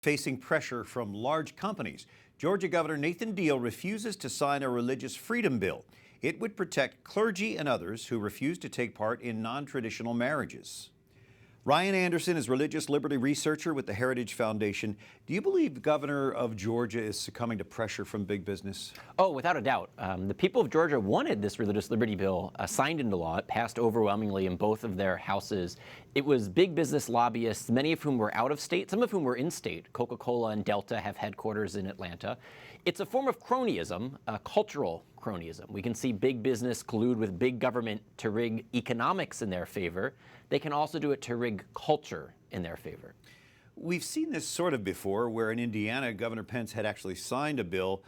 Facing pressure from large companies, Georgia Governor Nathan Deal refuses to sign a religious freedom bill. It would protect clergy and others who refuse to take part in non-traditional marriages. Ryan Anderson is religious liberty researcher with the Heritage Foundation. Do you believe the governor of Georgia is succumbing to pressure from big business? Oh, without a doubt. The people of Georgia wanted this religious liberty bill signed into law. It passed overwhelmingly in both of their houses. It was big business lobbyists, many of whom were out of state, some of whom were in state. Coca-Cola and Delta have headquarters in Atlanta. It's a form of cronyism, cultural cronyism. We can see big business collude with big government to rig economics in their favor. They can also do it to rig culture in their favor. We've seen this sort of before, where in Indiana, Governor Pence had actually signed a bill,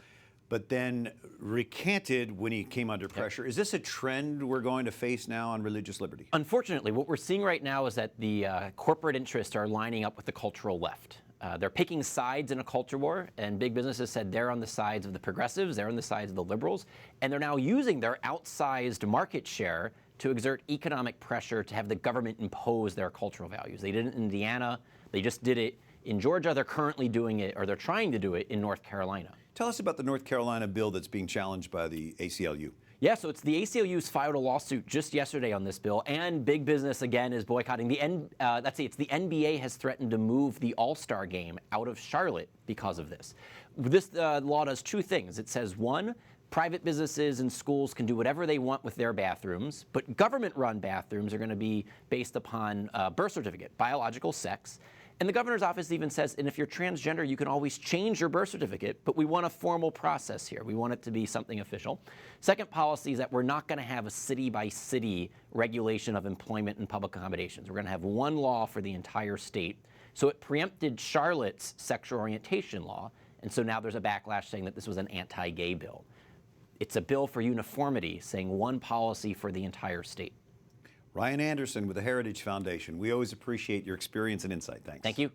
but then recanted when he came under pressure. Yep. Is this a trend we're going to face now on religious liberty? Unfortunately, what we're seeing right now is that the corporate interests are lining up with the cultural left. They're picking sides in a culture war, and big businesses said they're on the sides of the progressives, they're on the sides of the liberals, and they're now using their outsized market share to exert economic pressure to have the government impose their cultural values. They did it in Indiana, they just did it in Georgia, they're currently doing it, or they're trying to do it in North Carolina. Tell us about the North Carolina bill that's being challenged by the ACLU. Yeah, so it's the ACLU's filed a lawsuit just yesterday on this bill, and big business again is boycotting. It's the NBA has threatened to move the All-Star game out of Charlotte because of this. This law does two things. It says, one, private businesses and schools can do whatever they want with their bathrooms, but government-run bathrooms are going to be based upon birth certificate, biological sex. And the governor's office even says, and if you're transgender, you can always change your birth certificate, but we want a formal process here. We want it to be something official. Second policy is that we're not going to have a city-by-city regulation of employment and public accommodations. We're going to have one law for the entire state. So it preempted Charlotte's sexual orientation law, and so now there's a backlash saying that this was an anti-gay bill. It's a bill for uniformity, saying one policy for the entire state. Ryan Anderson with the Heritage Foundation. We always appreciate your experience and insight. Thanks. Thank you.